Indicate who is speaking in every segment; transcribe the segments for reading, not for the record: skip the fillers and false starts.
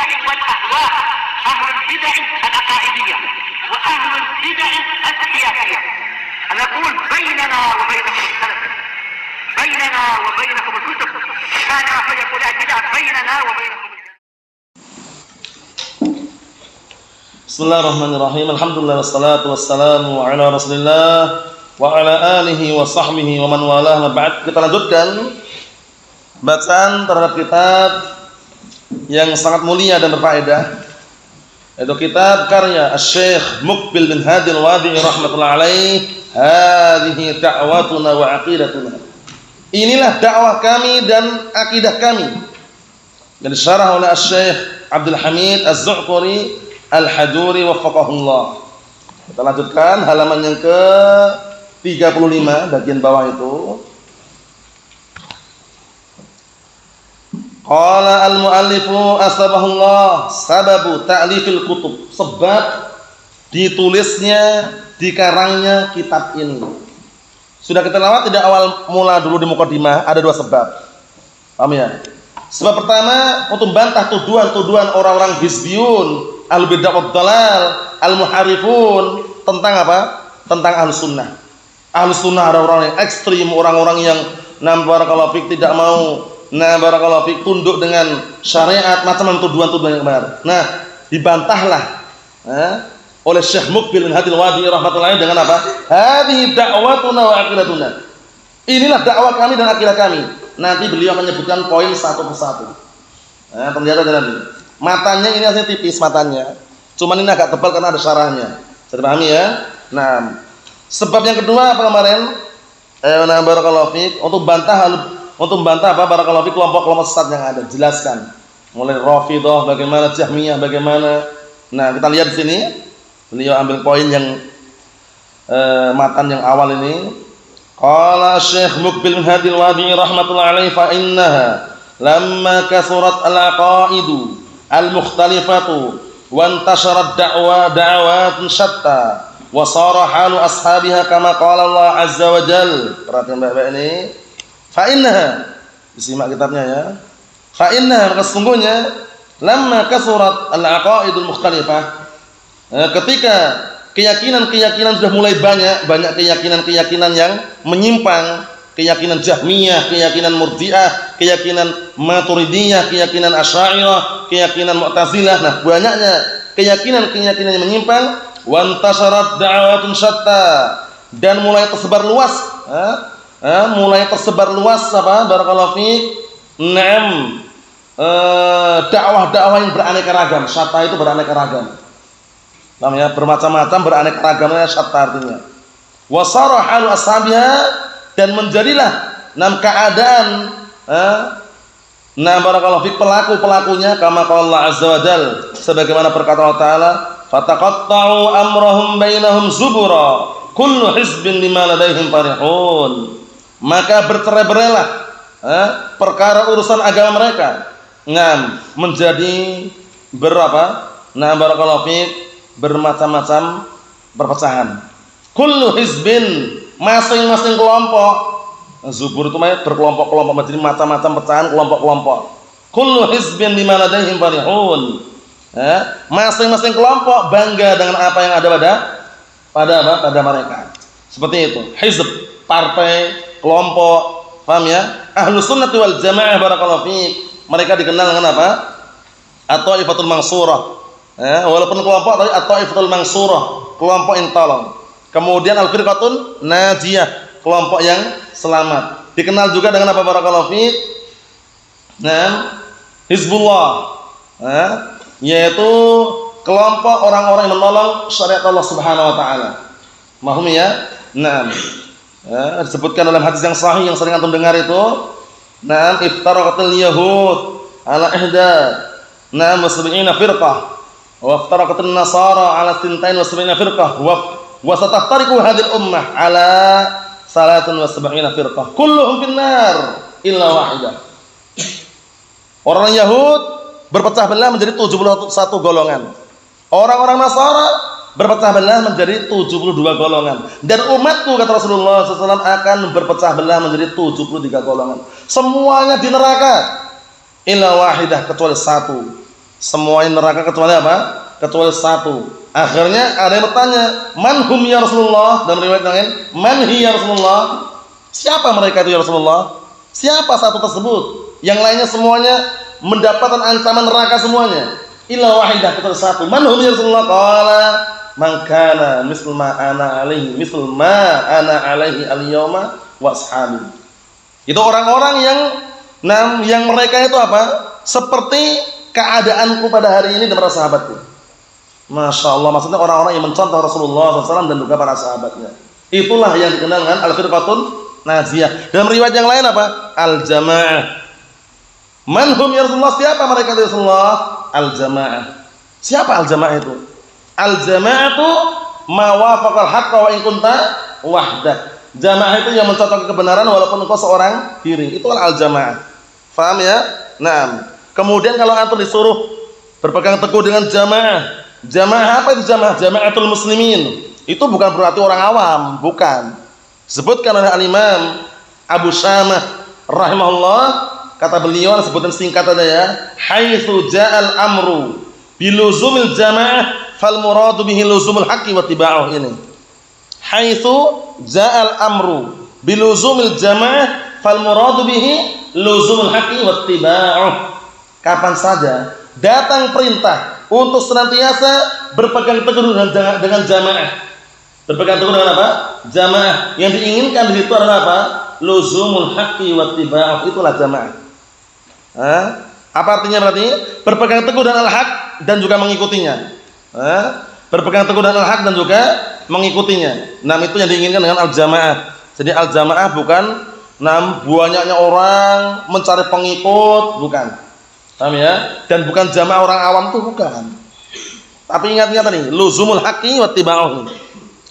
Speaker 1: البدع والأهواء، أهل البدع العقائدية وأهل البدع السياسية. نقول بيننا وبينكم السلف، بيننا وبينكم الكتب، كان فيقول البدع بيننا وبينكم.
Speaker 2: Bismillahirrahmanirrahim. Alhamdulillah wassalatu wassalamu ala Rasulillah wa ala alihi wa sahbihi wa man walah. Ba'd. Kita lanjutkan bacaan terhadap kitab yang sangat mulia dan berfaedah, yaitu kitab karya Asy-Syaikh Muqbil bin Hadi Al-Wadi'i rahmatullahi alaih, hadhihi da'watuna wa aqidatuna. Inilah dakwah kami dan akidah kami. Dan disyarah oleh Asy-Syaikh Abdul Hamid Az-Zu'quri Al-Hajuri waffaqahullah. Kita lanjutkan halaman yang ke-35 bagian bawah itu. Qala al-muallifu asbahullah sababu ta'lifil kutub. Sebab ditulisnya, dikarangnya kitab ini. Sudah kita lewat tidak awal mula dulu di mukadimah, ada dua sebab. Paham ya? Sebab pertama untuk bantah tuduhan-tuduhan orang-orang hizbiyun, al-bid'ah wad-dhalal, al-muharifun tentang apa? Tentang Ahlus Sunnah. Ahlus Sunnah ada orang yang ekstrim, orang-orang yang barakallahu fik tidak mau barakallahu fik tunduk dengan syariat, macam-macam tuduhan-tuduhan yang benar. Nah, dibantahlah oleh Syekh Muqbil bin Hadi Al-Wadi'i rahmatullahi dengan apa? Hadhihi da'watuna wa aqidatuna. Inilah dakwah kami dan akidah kami. Nanti beliau akan menyebutkan poin satu persatu. Ternyata nanti matanya ini aslinya tipis matanya, cuman ini agak tebal karena ada syarahnya. Bisa dipahami ya? Nah, sebab yang kedua apa kemarin? Barakallahu fiik, untuk membantah apa? Barakallahu fiik kelompok-kelompok sesat yang ada. Jelaskan. Mulai Rafidhah bagaimana, Jahmiyah bagaimana. Nah, kita lihat di sini. Beliau ambil poin yang matan yang awal ini. Qala Syekh Muqbil bin Hadi Al-Wadi'i rahmatullahi alaihi fa innaha lamma kasurat al-aqaidu al-mukhtalifatu wa intasharat da'watun syatta wa sara halu ashabiha kama qala Allah azza wa jalla. Perhatikan baik-baik ini. Fa innaha, disimak kitabnya ya. Fa innaha, maka sesungguhnya lamma kasurat al-aqaidul mukhtalifah, ketika keyakinan-keyakinan sudah mulai banyak keyakinan-keyakinan yang menyimpang, keyakinan Jahmiyah, keyakinan Murji'ah, keyakinan Maturidiyah, keyakinan Asy'ariyah, keyakinan Mu'tazilah. Nah, banyaknya keyakinan-keyakinan yang menyimpang, wantasharat da'watun syatta, dan mulai tersebar luas, apa? Barakallahu fiik. Dakwah-dakwah yang beraneka ragam. Syatta itu beraneka ragam. Paham ya? Bermacam-macam, beraneka ragamnya syatta artinya. Wa sara halu ashabiha, dan menjadilah keadaan barakallahu fik pelaku-pelakunya kama qala Allah azza wa jalla, sebagaimana perkataan Allah taala, fataqatta'u amrahum bainahum zubura kullu hizbin bima ladaihim farihun. Maka bercerai-berailah perkara urusan agama mereka menjadi barakallahu fik bermacam-macam perpecahan. Kullu hizbin, masing-masing kelompok. Zubur itu berkelompok-kelompok, menjadi macam-macam pecahan kelompok-kelompok. Kullu hizbin bima ladaihim farihun. Masing-masing kelompok bangga dengan apa yang ada pada mereka. Seperti itu. Hizb, partai, kelompok. Paham ya? Ahlus Sunnah wal Jamaah barakallahu fiik. Mereka dikenal dengan apa? At-Thaifatul Mansurah. Walaupun kelompok tapi At-Thaifatul Mansurah, kelompok yang tolong. Kemudian Al-Firqatun Najiyah, kelompok yang selamat. Dikenal juga dengan apa barakallahu fiik? Hizbullah, yaitu kelompok orang-orang yang menolong syariat Allah Subhanahu wa taala. Mahum ya? Disebutkan dalam hadis yang sahih yang sering antum dengar itu, iftaraqatil yahud ala ihda wasab'ina firqah wa iftaraqatin nasara ala 72 firqah wa sataftariqu hadhihi ummah ala 73 firqah kulluhum finnar illa wahidah. Orang Yahud berpecah belah menjadi 71 golongan. Orang-orang Nasara berpecah belah menjadi 72 golongan. Dan umatku, kata Rasulullah SAW, akan berpecah belah menjadi 73 golongan. Semuanya di neraka illa wahidah, kecuali satu. Semuanya neraka kecuali apa? Kecuali satu. Akhirnya ada yang bertanya, "Man hum ya Rasulullah?" Dalam riwayat lain, "Man hi ya Rasulullah?" Siapa mereka itu ya Rasulullah? Siapa satu tersebut? Yang lainnya semuanya mendapatkan ancaman neraka semuanya. Illa wahidah, kecuali satu. "Man hum ya Rasulullah?" Qala, "Man kana mislu ma ana alaihi, mislu ma ana alaihi al-yauma wa ashabi." Itu orang-orang yang mereka itu apa? Seperti keadaanku pada hari ini dan para sahabatku. Masya Allah, maksudnya orang-orang yang mencontoh Rasulullah SAW dan juga para sahabatnya. Itulah yang dikenal dengan al-firqatun najiyah. Dalam riwayat yang lain apa? Al-jamaah. Man hum ya Rasulullah? Siapa mereka itu Rasulullah? Al-jamaah. Siapa al-jamaah itu? Al-jamaah itu ma wafaqal haqqa wa in kunta wahdak. Jamaah itu yang mencocoki kebenaran walaupun engkau seorang diri. Itulah al-jamaah. Faham ya? Nah, kemudian kalau antum disuruh berpegang teguh dengan jamaah. Jamaah apa itu jamaah? Jamaatul muslimin. Itu bukan berarti orang awam, bukan. Sebutkan oleh al-Imam Abu Syamah rahimahullah, kata beliau, sebutan singkat saja ya, haitsu ja'al amru biluzumil jamaah fal muradu bihi luzumul haqqi wa tiba'uh. Ini haitsu ja'al amru biluzumil jamaah fal muradu bihi luzumul haqqi wa tiba'uh. Kapan saja datang perintah untuk senantiasa berpegang teguh dengan jamaah. Berpegang teguh dengan apa? Jamaah. Yang diinginkan di situ adalah apa? Luzumul haqqi wa tiba'uh. Itulah jamaah. Apa artinya berarti? Berpegang teguh dengan al-haq dan juga mengikutinya. Berpegang teguh dengan al-haq dan juga mengikutinya. Nah, itu yang diinginkan dengan al-jamaah. Jadi al-jamaah bukan banyaknya orang mencari pengikut, bukan. Paham ya? Dan bukan jamaah orang awam itu bukan. Tapi ingat-ingat nih, luzumul haqqi wa tiba'uh.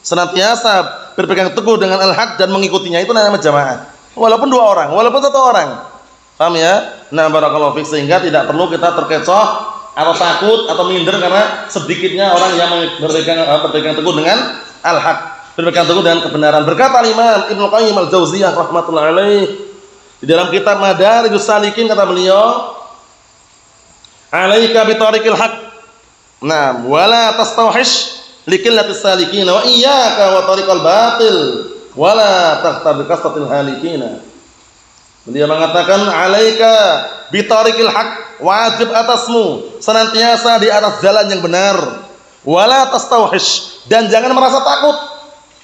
Speaker 2: Senantiasa berpegang teguh dengan al-haq dan mengikutinya, itu namanya jamaah. Walaupun dua orang, walaupun satu orang. Paham ya? Nah, barakallahu fiik, sehingga tidak perlu kita terkecoh atau takut atau minder karena sedikitnya orang yang berpegang teguh dengan al-haq, berpegang teguh dengan kebenaran. Berkata Imam Ibnu Qayyim al-Jauziyah rahimatullah alaih di dalam kitab Madarijus Salikin, kata beliau, "Alaika bi tariqil haqq. Naam, wala tastawhish liqillatis salikin wa iyyaka wa tariqal batil wala takhtar bi kasratil halikin." Beliau mengatakan, "Alaika bi tariqil haqq." Wajib atasmu senantiasa di atas jalan yang benar. Wala tastawhish, dan jangan merasa takut,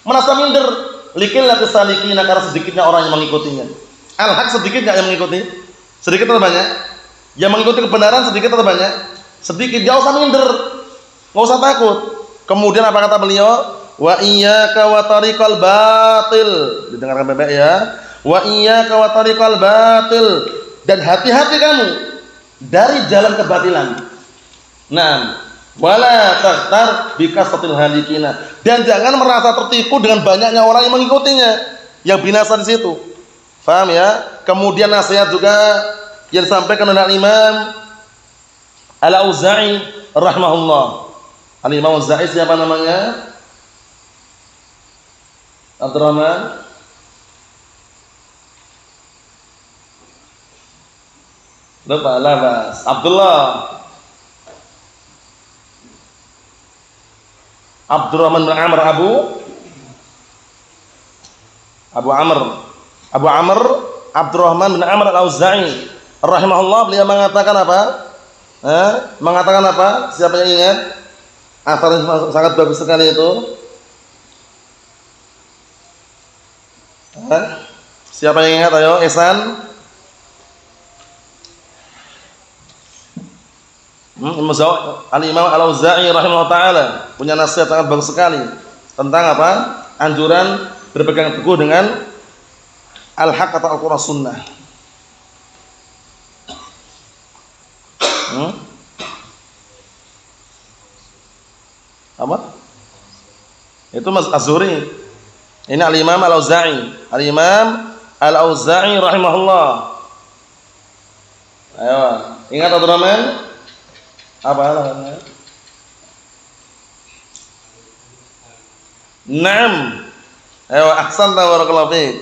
Speaker 2: merasa minder, liqillatis salikin, karena sedikitnya orang yang mengikutinya. Al-haq sedikit enggak yang mengikuti? Sedikit atau banyak? Yang mengikuti kebenaran sedikit atau banyak? Sedikit. Enggak usah minder, enggak usah takut. Kemudian apa kata beliau? Wa iyyaka wa tariqal batil. Didengarkan Bapak ya. Wa iyyaka wa tariqal batil, dan hati-hati kamu dari jalan kebatilan. Nah, wala taghtar bi kasratil halikina, dan jangan merasa tertipu dengan banyaknya orang yang mengikutinya, yang binasa di situ. Paham ya? Kemudian nasihat juga yang disampaikan oleh Imam Al-Auza'i rahimahullah. Al-Imam Al-Auza'i siapa namanya? Abdurrahman lupa labas. Abdurrahman bin Amr Abu Amr Abdurrahman bin Amr Al-Auza'i rahimahullah, beliau mengatakan apa? Mengatakan apa? Siapa yang ingat? Asar yang sangat bagus sekali itu. Siapa yang ingat? Ayo, Ihsan. Al-Imam Al-Auza'i rahimahullah ta'ala punya nasihat sangat bagus sekali tentang apa? Anjuran berpegang teguh dengan al-haq atau Al-Quran Sunnah. Apa? Itu Mas Az-Zuhri. Ini Al-Imam Al-Auza'i. Al-Imam Al-Auza'i rahimahullah. Ayo, ingat Abdurrahman? Apa namanya? Naam. Ayo, ahsanta barakallahu fiik.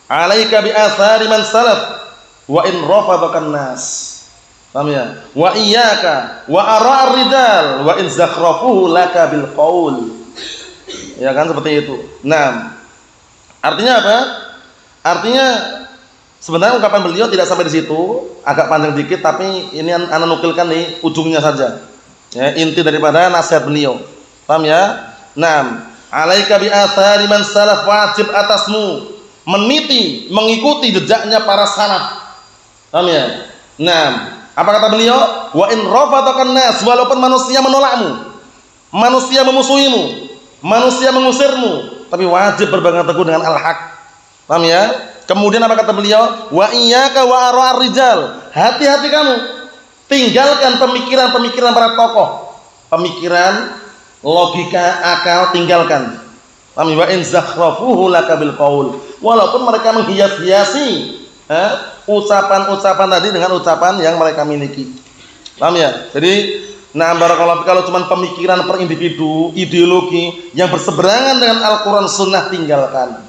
Speaker 2: Alaika bi athari man salaf wa in rafadaka an-nas. Paham ya? Wa iyyaka wa ara'ar rijal wa in zakhrafuhu laka bil qaul. Ya kan seperti itu. Nah, artinya apa? Artinya sebenarnya ungkapan beliau tidak sampai di situ, agak panjang dikit, tapi ini ana nukilkan nih ujungnya saja. Ya, inti daripada nasihat beliau. Paham ya? Nah, alaika bi athari man salaf, wajib atasmu meniti, mengikuti jejaknya para salaf. Paham ya? Nah, apa kata beliau? Wa in rafatakan nas, walaupun manusia menolakmu, manusia memusuhimu, manusia mengusirmu, tapi wajib berpegang teguh dengan al-haq. Paham ya? Kemudian apa kata beliau? Wa iyyaka wa ara'ar rijal. Hati-hati kamu. Tinggalkan pemikiran-pemikiran para tokoh. Pemikiran, logika, akal tinggalkan. Paham ya? Wa in zakhrafuhu laka bil qaul. Walaupun mereka menghias-hiasi ucapan-ucapan tadi dengan ucapan yang mereka miliki. Paham ya? Jadi barakallahu kalau cuma pemikiran per individu, ideologi yang berseberangan dengan Al-Qur'an Sunnah tinggalkan.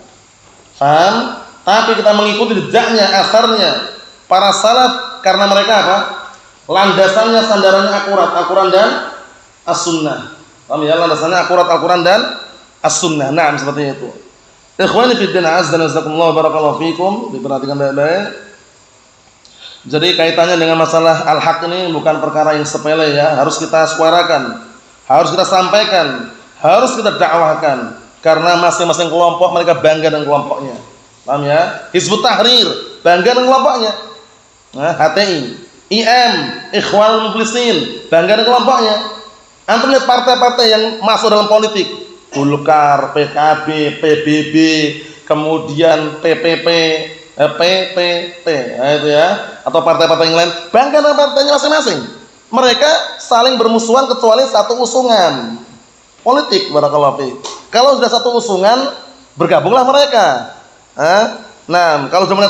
Speaker 2: Paham? Tapi kita mengikuti jejaknya, asarnya para salaf karena mereka apa? Landasannya, sandarannya akurat, Al-Qur'an dan As-Sunnah. Paham ya? Landasannya akurat Al-Qur'an dan As-Sunnah. Nah, seperti itu. Ikhwani fi din, azza wa jazakumullah, barakallahu fikum. Diperhatikan baik-baik. Jadi kaitannya dengan masalah al-haq ini bukan perkara yang sepele ya, harus kita suarakan, harus kita sampaikan, harus kita dakwahkan karena masing-masing kelompok mereka bangga dengan kelompoknya. Paham ya? Hizbut Tahrir bangga dengan kelompoknya. Nah, HTI, IM, Ikhwanul Muflisin bangga dengan kelompoknya. Antum lihat partai-partai yang masuk dalam politik, Golkar, PKB, PBB, kemudian PPP, PPT, itu ya, atau partai-partai yang lain bangga dengan partainya masing-masing. Mereka saling bermusuhan kecuali satu usungan politik. Barakallahu fiik. Kalau sudah satu usungan, bergabunglah mereka. Nah, kalau sudah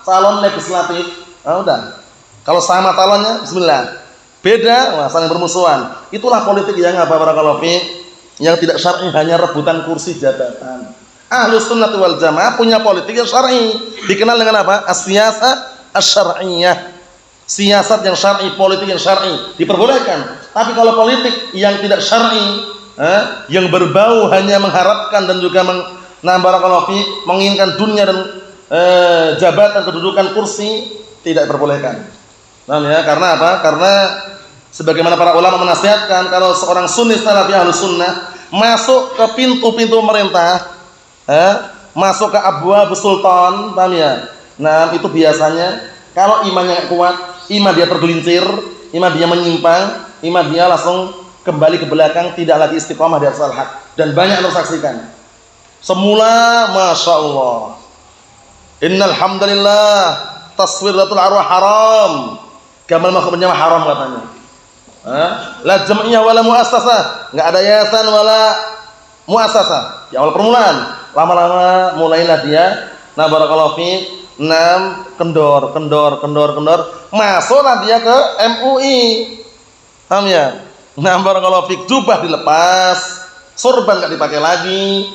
Speaker 2: calon legislatif, udah. Kalau sama calonnya, bismillah. Beda, saling bermusuhan. Itulah politik yang apa, barakallahu fiik, yang tidak syar'i, hanya rebutan kursi jabatan. Ahlus Sunnah wal Jamaah punya politik yang syar'i, dikenal dengan apa? As-siyasah asy-syar'iyyah. Siasat yang syar'i, politik yang syar'i diperbolehkan. Tapi kalau politik yang tidak syar'i, yang berbau hanya mengharapkan dan juga barakallahu fiik, menginginkan dunia dan jabatan, kedudukan, kursi, tidak diperbolehkan. Paham ya? Karena apa? Karena sebagaimana para ulama menasihatkan, kalau seorang sunni salafi ahlus sunnah masuk ke pintu-pintu pemerintah, masuk ke abwabus sultan, paham ya? Nah, itu biasanya kalau imannya kuat, iman dia tergelincir, iman dia menyimpang, iman dia langsung kembali ke belakang, tidak lagi istiqamah di atas al-haq. Dan banyak yang tersaksikan. Semula, masya Allah, innal hamdalillah, taswiratul arwah haram, gambar makhluk bernyawa haram katanya. La jam'iyah wala muassasah, enggak ada yayasan wala muassasah. Di awal permulaan, lama-lama mulailah dia, barakallahu fiik, kendor, masuklah dia ke MUI. Paham ya? Barakallahu fiik, jubah dilepas, sorban enggak dipakai lagi.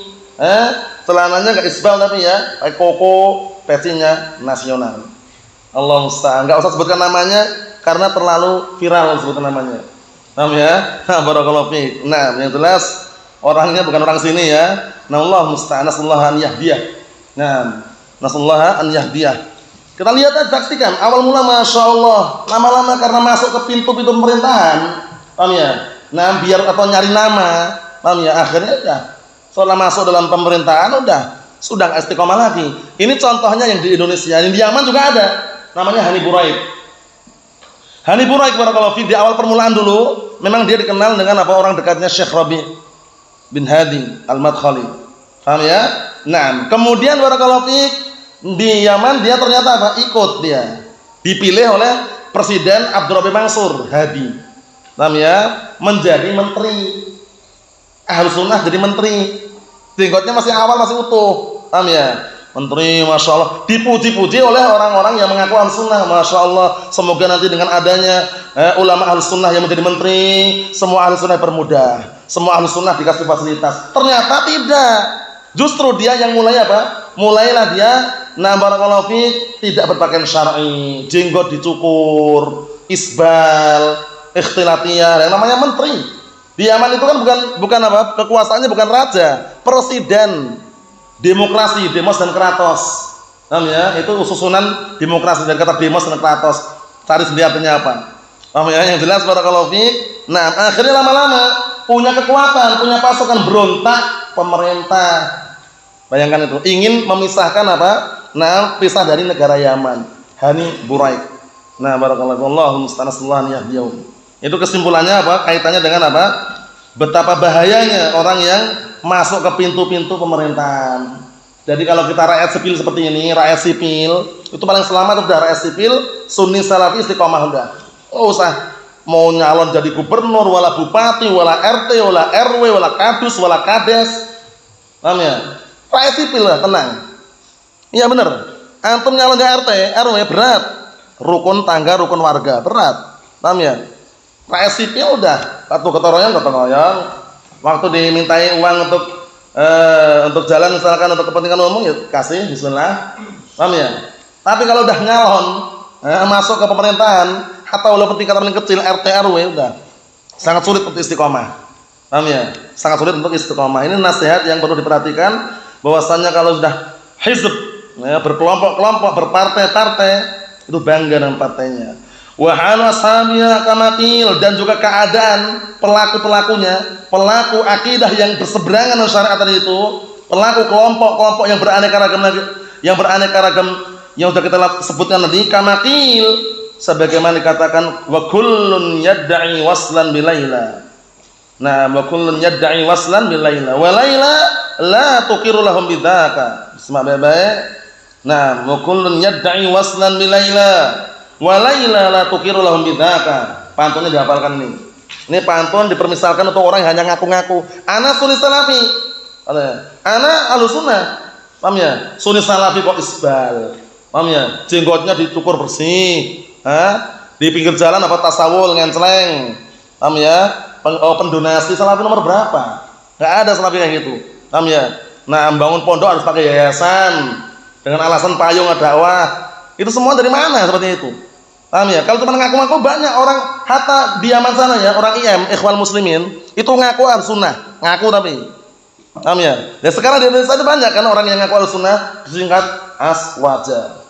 Speaker 2: Celananya enggak isbal tapi ya, pakai koko, pecinya nasional. Allah musta'an. Enggak usah sebutkan namanya karena terlalu viral sebutkan namanya. Paham ya? Barakallahu fiik. Nah, yang jelas orangnya bukan orang sini ya. Allah musta'an, nasallahu an yahdiyah. Nah, nasallahu an yahdiyah. Kita lihat aja, saksikan awal mula masyaallah, lama-lama karena masuk ke pintu-pintu pemerintahan, paham ya? Nah, biar atau nyari nama, paham ya? Akhirnya udah setelah masuk dalam pemerintahan sudah istiqomah lagi. Ini contohnya yang di Indonesia, yang di Yaman juga ada. Namanya Hani Buraik. Hani Buraik barakallahu fi, di awal permulaan dulu memang dia dikenal dengan apa, orang dekatnya Syekh Rabi' bin Hadi Al-Madkhali. Paham ya? Nah, kemudian barakallahu fi di Yaman dia ternyata apa? Ikut dia. Dipilih oleh Presiden Abdurrahman Mansur Hadi. Paham ya? Menjadi menteri. Ahlus Sunnah jadi menteri. Jenggotnya masih awal, masih utuh. Paham ya? Menteri, masya Allah, dipuji-puji oleh orang-orang yang mengaku Ahlus Sunnah. Masya Allah, semoga nanti dengan adanya ulama Ahlus Sunnah yang menjadi menteri, semua Ahlus Sunnah dipermudah, semua Ahlus Sunnah dikasih fasilitas. Ternyata tidak. Justru dia yang mulai apa? Mulailah dia nah barakallahu fiik tidak berpakaian syar'i, jenggot dicukur, isbal, ikhtilatiyah, yang namanya menteri. Di Yaman itu kan bukan apa? Kekuasaannya bukan raja, presiden. Demokrasi, demos dan kratos. Paham ya? Itu susunan demokrasi dan kata demos dan kratos. Cari sendiri artinya apa? Paham ya? Yang jelas barakallahu fiik. Nah, akhirnya lama-lama punya kekuatan, punya pasukan, berontak pemerintah. Bayangkan itu, ingin memisahkan apa? Nah, pisah dari negara Yaman. Hani Buraik. Nah, barakallahu musta'an yahdiyum. Itu kesimpulannya apa? Kaitannya dengan apa? Betapa bahayanya orang yang masuk ke pintu-pintu pemerintahan. Jadi kalau kita rakyat sipil seperti ini, rakyat sipil, itu paling selamat udah rakyat sipil, Sunni Salafi istiqomah udah. Oh, usah mau nyalon jadi gubernur, wala bupati, wala RT, wala RW, wala kadus, wala kades. Paham ya? Rakyat sipil lah, tenang. Iya benar. Antum nyalon jadi RT, RW berat. Rukun tangga, rukun warga berat. Paham ya? Rakyat sipil udah gotong royong. Waktu dimintai uang untuk jalan misalkan untuk kepentingan umum ya kasih bismillah. Paham ya? Tapi kalau udah nyalon masuk ke pemerintahan atau walaupun tingkatan paling kecil RT RW udah sangat sulit untuk istiqomah. Paham ya? Sangat sulit untuk istiqomah. Ini nasihat yang perlu diperhatikan bahwasanya kalau sudah hizb ya, berkelompok-kelompok, berpartai-partai itu bangga dengan partainya. Wa halu ashabiya kamatil, dan juga keadaan pelaku-pelakunya, pelaku akidah yang berseberangan dengan syariat tadi itu, pelaku kelompok-kelompok yang beraneka ragam yang sudah kita sebutkan tadi kamatil, sebagaimana dikatakan wa kullun yad'i waslan bilaila. Nah, wa kullun yad'i waslan bilaila wa laila la tuqiru lahum bidzaka. Bismillah baik. Nah, wa kullun yad'i waslan bilaila wa laila la tuqiru lahum bidzaka. Pantunnya dihafalkan ini. Ini pantun dipermisalkan untuk orang yang hanya ngaku-ngaku, ana Sunni Salafi. Ana Ahlussunnah. Paham ya? Sunni Salafi kok isbal. Paham ya? Jenggotnya dicukur bersih. Di pinggir jalan apa tasawul ngenceleng. Paham ya? Pendonasi Salafi nomor berapa? Enggak ada Salafi kayak gitu. Paham ya? Nah, bangun pondok harus pakai yayasan dengan alasan payung dakwah. Itu semua dari mana seperti itu? Paham ya? Kalau cuma ngaku-ngaku banyak orang hatta di Yaman sana ya, orang IM, Ikhwan Muslimin, itu ngaku Ahlussunnah, ngaku tapi. Paham ya? Ya sekarang di Indonesia itu banyak kan orang yang ngaku Ahlussunnah disingkat Aswaja.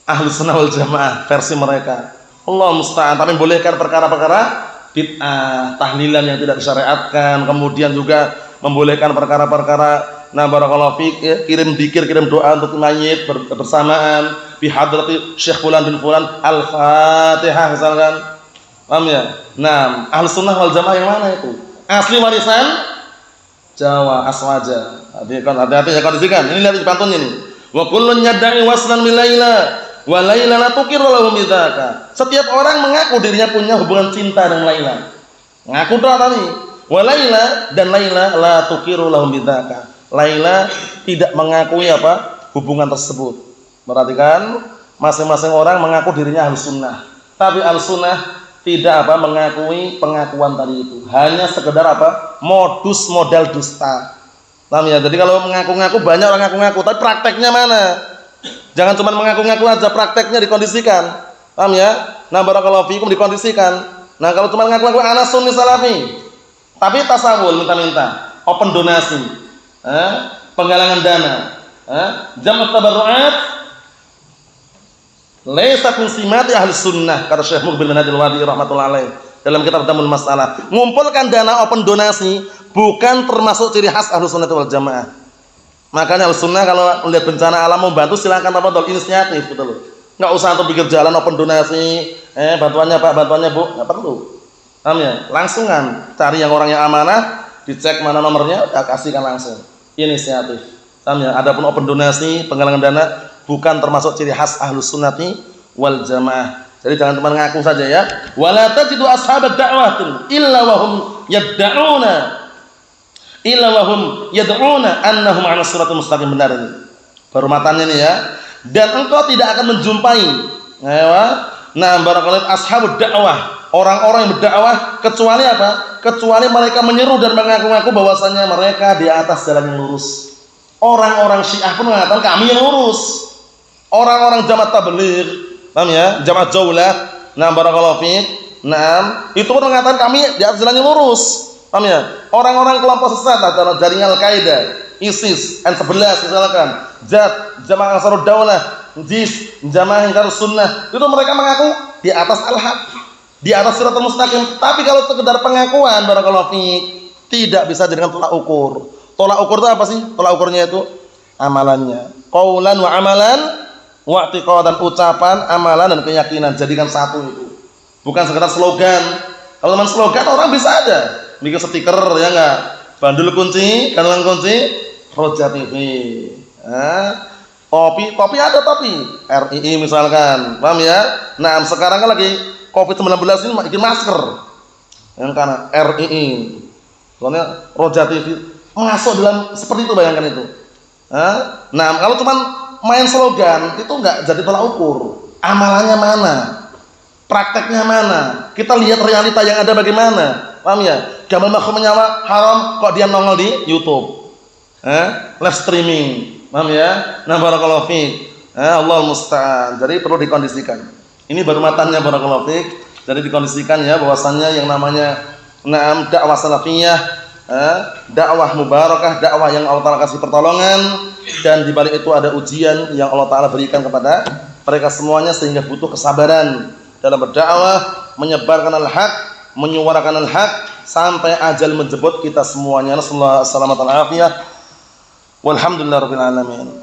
Speaker 2: Ahlussunnah wal Jamaah versi mereka. Allah musta'an, tapi bolehkan perkara-perkara bid'ah, tahlilan yang tidak disyariatkan, kemudian juga membolehkan perkara-perkara nah barakallahu fiik ya, kirim dzikir, kirim doa untuk mayit bersamaan bi hadrati Syekh fulan bin fulan Al-Fatihah misalkan. Paham ya? Nah, Ahlussunnah wal Jamaah yang mana itu? Asli warisan Jawa, Aswaja. Hati-hati ya kondisikan. Ini lihat di pantunnya ini. Wa kullun yad'i waslan bil laila wa laila la tuqiru lahum bidzaka. Setiap orang mengaku dirinya punya hubungan cinta dengan Laila. Ngaku doa tadi. Wa laila dan Laila la tuqiru lahum bidzaka. Laila tidak mengakui apa? Hubungan tersebut. Perhatikan, masing-masing orang mengaku dirinya Ahlussunnah. Tapi Ahlussunnah tidak apa? Mengakui pengakuan tadi itu. Hanya sekedar apa? Modus modal dusta. Paham ya? Jadi kalau mengaku-ngaku banyak orang ngaku-ngaku, tapi prakteknya mana? Jangan cuma mengaku-ngaku aja, prakteknya dikondisikan. Paham ya? Nah, barakallahu fiikum dikondisikan. Nah, kalau cuma ngaku-ngaku ana Sunni Salafi, tapi tasawul minta-minta, open donasi, penggalangan dana, jamat tabarru'at, laisa min simati ahli sunnah, kata Syekh Muqbil bin Hadil Wadi rahmatullahi alaih dalam kitab Damul Masalah. Ngumpulkan dana open donasi bukan termasuk ciri khas Ahlussunnah wal Jamaah. Makanya Ahlussunnah kalau melihat bencana alam mau bantu silakan tafadhol, inisiatif betul loh. Enggak usah untuk pikir jalan open donasi, bantuannya Pak, bantuannya Bu, enggak perlu. Paham ya? Langsungan cari yang orang yang amanah, dicek mana nomornya, udah kasihkan langsung. Inisiatif. Paham ya? Adapun open donasi, penggalangan dana bukan termasuk ciri khas Ahlussunnati wal Jamaah. Jadi jangan cuma ngaku saja ya. Wala tajidu ashabad da'watin illa wa hum yad'una annahum 'ala siratal mustaqim, benar ini. Baru matanya ini ya. Dan engkau tidak akan menjumpai barakallahu ashabud dakwah, orang-orang yang berdakwah kecuali apa? Kecuali mereka menyeru dan mengaku-ngaku bahwasanya mereka di atas jalan yang lurus. Orang-orang Syiah pun mengatakan kami yang lurus. Orang-orang jamaah tabligh, paham ya? Jamaah jaulah, nah barakallahu fiik. Nah, itu pun mengatakan kami di atas jalan yang lurus. Paham ya? Orang-orang kelompok sesat atau jaringan Al-Qaeda, ISIS, N11 misalkan, Jamaah Ansarud Daulah, JIS, Jamaah Ansarus Sunnah, itu mereka mengaku di atas al-haq, di atas siratal mustaqim. Tapi kalau sekedar pengakuan barakallahu fiik, tidak bisa dijadikan tolak ukur. Tolak ukur itu apa sih? Tolak ukurnya itu amalannya. Qaulan wa amalan wa i'tiqadan, ucapan, amalan dan keyakinan, jadikan satu itu. Bukan sekedar slogan. Kalau teman slogan orang bisa aja bikin stiker ya enggak? Bandul kunci, kandang kunci, Roja TV. Topi ada topi. RII misalkan. Paham ya? Nah, sekarang kan lagi Covid-19 ini bikin masker. Yang kanan RII. Soalnya Roja TV masuk dalam seperti itu, bayangkan itu. Nah, kalau cuman main slogan itu enggak jadi tolak ukur. Amalannya mana? Prakteknya mana? Kita lihat realita yang ada bagaimana. Paham ya? Gambar makhluk menyawa haram kok dia nongol di YouTube. Live streaming. Paham ya? Nah, barakallahu fiik. Allahul musta'an. Jadi perlu dikondisikan. Ini baru matanya barakallahu fiik. Jadi dikondisikan ya bahwasannya yang namanya dakwah salafiyah, dakwah mubarakah, dakwah yang Allah Taala kasih pertolongan, dan di balik itu ada ujian yang Allah Taala berikan kepada mereka semuanya sehingga butuh kesabaran dalam berdakwah, menyebarkan al-haq, menyuarakan al-haq sampai ajal menjemput kita semuanya. Nasallahu alaihi wasallam. Walhamdulillahirabbil alamin.